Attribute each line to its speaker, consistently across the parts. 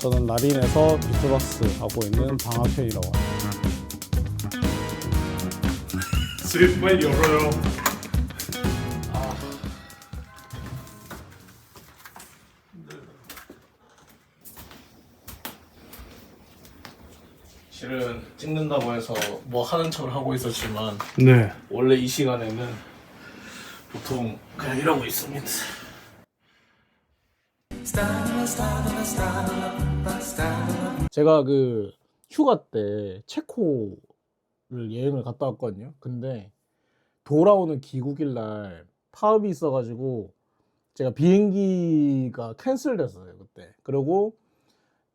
Speaker 1: 저는 라린에서 비트박스 하고 있는 방학현이라고 합니다.
Speaker 2: 집 빨리 열어요.
Speaker 1: 실은 찍는다고 해서 뭐 하는 척을 하고 있었지만
Speaker 2: 네.
Speaker 1: 원래 이 시간에는 보통 그냥 이러고 있습니다. 제가 그 휴가 때 체코를 여행을 갔다 왔거든요. 근데 돌아오는 귀국일 날 파업이 있어가지고 제가 비행기가 캔슬됐어요 그때. 그리고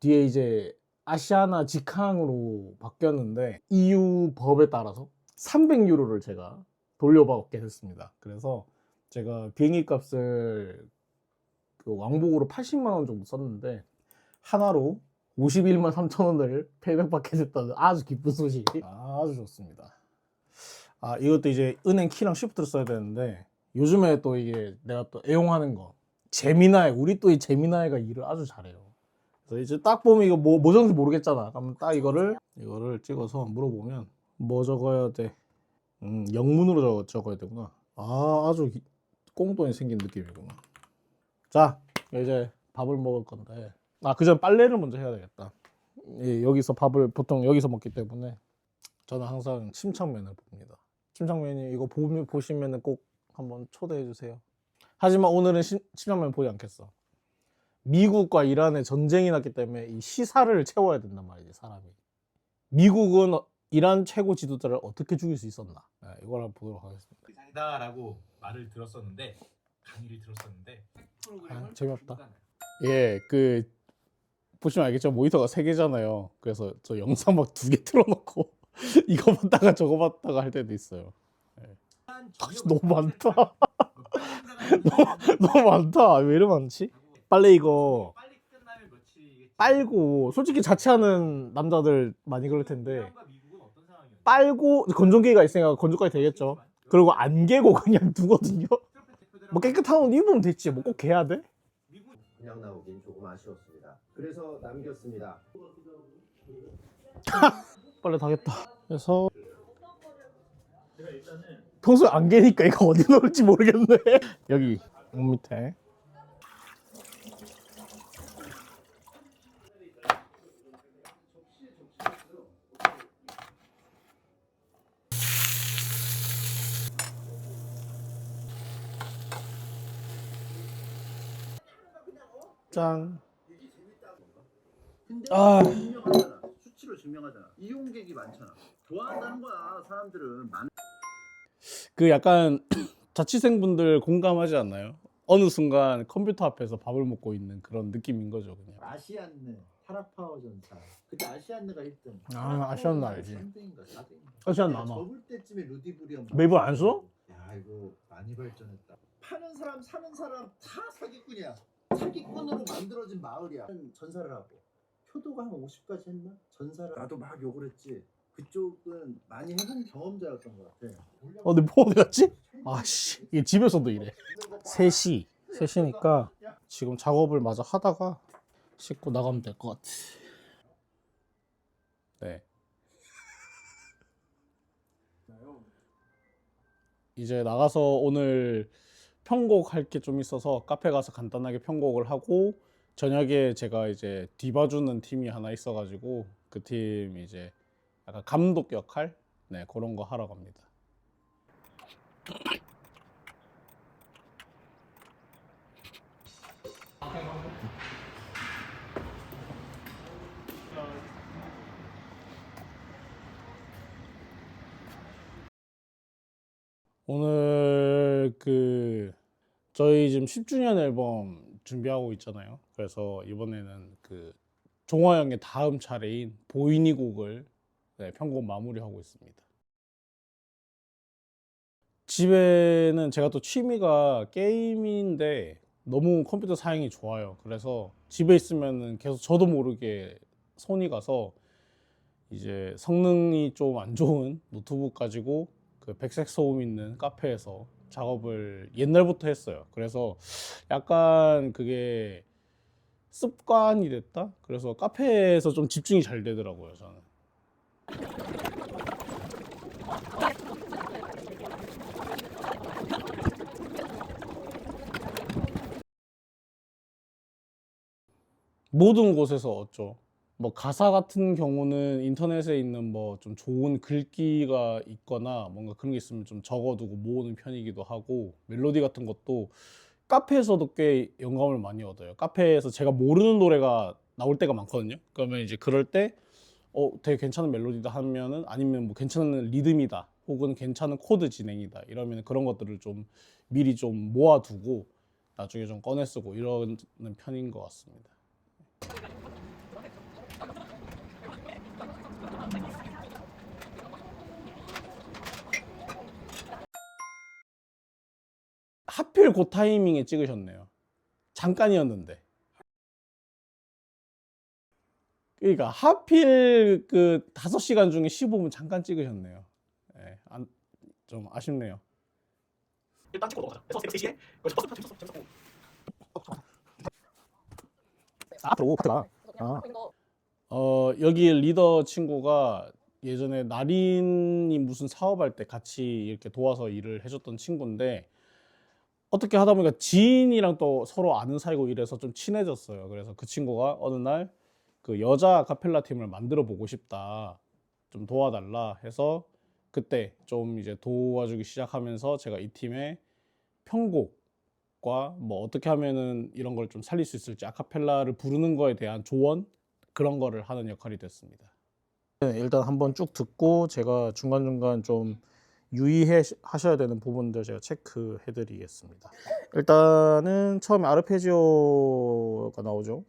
Speaker 1: 뒤에 이제 아시아나 직항으로 바뀌었는데 EU 법에 따라서 300유로를 제가 돌려받게 됐습니다. 그래서 제가 비행기 값을 그 왕복으로 80만 원 정도 썼는데 하나로 51만 3천 원을 페이백받게 됐다는 아주 기쁜 소식. 아주 좋습니다. 아, 이것도 이제 은행 키랑 쉬프트를 써야 되는데 요즘에 또 이게 내가 또 애용하는 거 제미나이, 우리 또 이 제미나이가 일을 아주 잘해요. 그래서 이제 딱 보면 이거 뭐 적는지 모르겠잖아. 그러면 딱 이거를 찍어서 물어보면 뭐 적어야 돼? 영문으로 적어야 되구나. 아, 아주 꽁돈이 생긴 느낌이구나. 자, 이제 밥을 먹을 건데, 아, 그전 빨래를 먼저 해야 되겠다. 예, 여기서 밥을 보통 여기서 먹기 때문에 저는 항상 침착맨을 봅니다. 침착맨이 이거 보시면은 꼭 한번 초대해 주세요. 하지만 오늘은 침착맨 보지 않겠어. 미국과 이란의 전쟁이 났기 때문에 이 시사를 채워야 된단 말이지, 사람이. 미국은 이란 최고 지도자를 어떻게 죽일 수 있었나? 네, 이걸 한번 보도록 하겠습니다.
Speaker 2: 장다라고 말을 들었었는데 강의를 들었었는데 프로그램을
Speaker 1: 재미없다. 예, 그 보시면 알겠죠? 모니터가 3개잖아요. 그래서 저 영상 막 2개 틀어놓고 이거 봤다가 저거 봤다가 할 때도 있어요. 예. 너무 많다. 너무 많다. 왜 이렇게 많지? 빨래 이거
Speaker 2: 빨리 끝나면 며칠이겠지.
Speaker 1: 빨고 솔직히 자취하는 남자들 많이 그럴 텐데
Speaker 2: 이란과 미국은 어떤 상황이었나요?
Speaker 1: 빨고 건조기가 있으니까 건조까지 되겠죠. 그리고 안 개고 그냥 두거든요. 뭐 깨끗한 옷 입으면 됐지. 뭐 꼭 개야 돼?
Speaker 3: 그냥 나오긴 조금 아쉬웠습니다. 그래서 남겼습니다.
Speaker 1: 빨래 다 했다. 그래서 평소에 안 개니까 이거 어디 놓을지 모르겠네. 여기 몸 밑에. 짠.
Speaker 3: 근데
Speaker 1: 아.
Speaker 3: 증명하잖아. 수치로 증명하잖아. 이용객이 많잖아. 좋아한다는 거야. 사람들은
Speaker 1: 그 약간 자취생분들 공감하지 않나요? 어느 순간 컴퓨터 앞에서 밥을 먹고 있는 그런 느낌인 거죠, 그냥.
Speaker 3: 아시안느, 타락파워 전사. 그때 아시안느가 1등.
Speaker 1: 아, 아시안느 알지.
Speaker 3: 3등인가 4등인가.
Speaker 1: 아시안느 알아.
Speaker 3: 접을 때쯤에 루디브리엄.
Speaker 1: 메이블 안 써?
Speaker 3: 야, 이거 많이 발전했다. 파는 사람, 사는 사람 다 사기꾼이야. 사기꾼으로 만들어진 마을이야. 전사를 하고. 효도가 한 50까지 했나? 전사를 나도 막 욕을 했지. 그쪽은 많이 해본 경험자였던 것 같아.
Speaker 1: 근데 뭐 어디 갔지? 아씨, 이게 집에서도 이래. 3시니까 지금 작업을 마저 하다가 씻고 나가면 될 것 같아. 네. 이제 나가서 오늘 편곡할 게 좀 있어서 카페 가서 간단하게 편곡을 하고 저녁에 제가 이제 뒤봐주는 팀이 하나 있어가지고 그 팀 이제 약간 감독 역할? 네, 그런 거 하러 갑니다. 오늘 그 저희 지금 10주년 앨범 준비하고 있잖아요. 그래서 이번에는 그 종화 형의 다음 차례인 보이니 곡을 네, 편곡 마무리하고 있습니다. 집에는 제가 또 취미가 게임인데 너무 컴퓨터 사양이 좋아요. 그래서 집에 있으면은 계속 저도 모르게 손이 가서 이제 성능이 좀 안 좋은 노트북 가지고 그 백색 소음 있는 카페에서 작업을 옛날부터 했어요. 그래서 약간 그게 습관이 됐다. 그래서 카페에서 좀 집중이 잘 되더라고요, 저는. 모든 곳에서 얻죠. 뭐 가사 같은 경우는 인터넷에 있는 뭐 좀 좋은 글귀가 있거나 뭔가 그런 게 있으면 좀 적어두고 모으는 편이기도 하고, 멜로디 같은 것도 카페에서도 꽤 영감을 많이 얻어요. 카페에서 제가 모르는 노래가 나올 때가 많거든요. 그러면 이제 그럴 때 되게 괜찮은 멜로디다 하면은, 아니면 뭐 괜찮은 리듬이다 혹은 괜찮은 코드 진행이다 이러면 그런 것들을 좀 미리 좀 모아두고 나중에 좀 꺼내 쓰고 이러는 편인 것 같습니다. 하필 그 타이밍에 찍으셨네요. 잠깐이었는데. 그러니까 하필 그 5시간 중에 15분 잠깐 찍으셨네요. 네, 좀 아쉽네요.
Speaker 4: 일단 찍고 넘어가자. 그래서 3시에 버스 타 재밌었고.
Speaker 1: 앞으로 파트가. 여기 리더 친구가 예전에 나린이 무슨 사업할 때 같이 이렇게 도와서 일을 해줬던 친구인데, 어떻게 하다 보니까 지인이랑 또 서로 아는 사이고 이래서 좀 친해졌어요. 그래서 그 친구가 어느 날 그 여자 아카펠라 팀을 만들어 보고 싶다, 좀 도와달라 해서 그때 좀 이제 도와주기 시작하면서 제가 이 팀의 편곡과 뭐 어떻게 하면은 이런 걸 좀 살릴 수 있을지, 아카펠라를 부르는 거에 대한 조언, 그런 거를 하는 역할이 됐습니다. 네, 일단 한번 쭉 듣고 제가 중간중간 좀 유의하셔야 되는 부분들 제가 체크해 드리겠습니다. 일단은 처음에 아르페지오가 나오죠.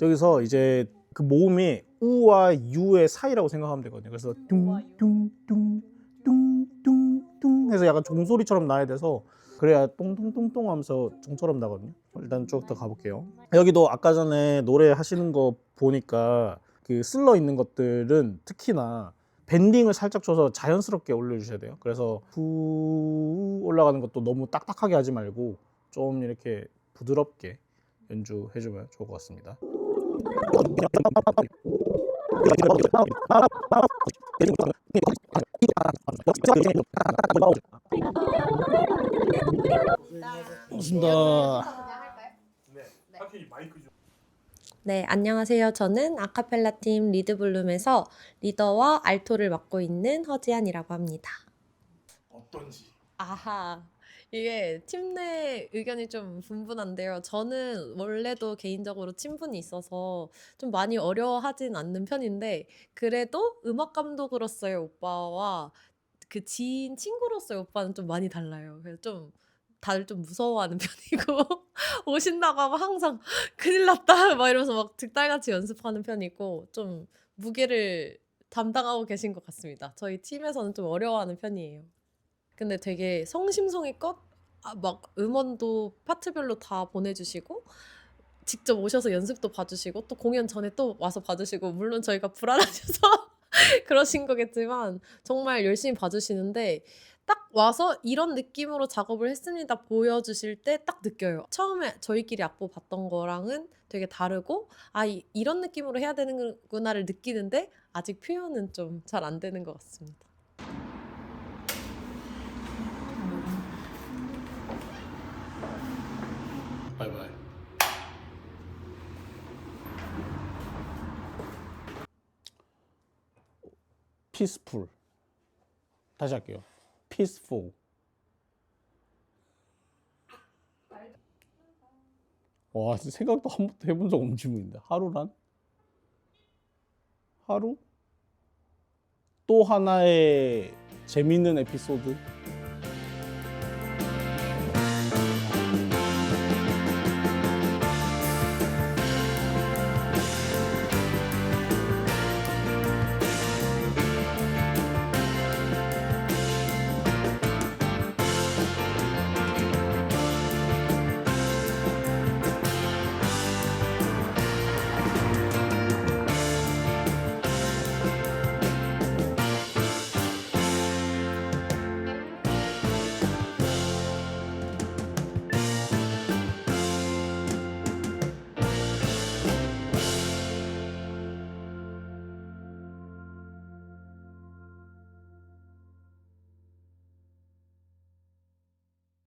Speaker 1: 여기서 이제 그 모음이 우와 유의 사이라고 생각하면 되거든요. 그래서 뚱뚱뚱뚱뚱뚱 해서 약간 종소리처럼 나야 돼서, 그래야 똥똥똥똥 하면서 종처럼 나거든요. 일단 쭉 더 가볼게요. 여기도 아까 전에 노래 하시는 거 보니까 그 슬러 있는 것들은 특히나 밴딩을 살짝 줘서 자연스럽게 올려주셔야 돼요. 그래서 후 올라가는 것도 너무 딱딱하게 하지 말고 좀 이렇게 부드럽게 연주해주면 좋을 것 같습니다. 고맙습니다.
Speaker 2: 하필 마이크 좀.
Speaker 5: 네, 안녕하세요. 저는 아카펠라 팀 리드블룸에서 리더와 알토를 맡고 있는 허지안이라고 합니다.
Speaker 2: 어떤지.
Speaker 5: 아하, 이게 팀 내 의견이 좀 분분한데요. 저는 원래도 개인적으로 친분이 있어서 좀 많이 어려워하진 않는 편인데, 그래도 음악 감독으로서의 오빠와 그 지인 친구로서의 오빠는 좀 많이 달라요. 그래서 좀 다들 좀 무서워하는 편이고 오신다고 하면 항상 큰일 났다 막 이러면서 막 득달같이 연습하는 편이고, 좀 무게를 담당하고 계신 것 같습니다. 저희 팀에서는 좀 어려워하는 편이에요. 근데 되게 성심성의껏 막 음원도 파트별로 다 보내주시고 직접 오셔서 연습도 봐주시고 또 공연 전에 또 와서 봐주시고, 물론 저희가 불안하셔서 그러신 거겠지만 정말 열심히 봐주시는데, 딱 와서 이런 느낌으로 작업을 했습니다 보여주실 때 딱 느껴요. 처음에 저희끼리 악보 봤던 거랑은 되게 다르고, 이런 느낌으로 해야 되는구나를 느끼는데 아직 표현은 좀 잘 안 되는 것 같습니다.
Speaker 1: 바이바이. 피스풀. 다시 할게요. 피스풀. 와, 생각도 한 번도 해본 적 없는 질문인데. 하루란? 하루? 또 하나의 재밌는 에피소드?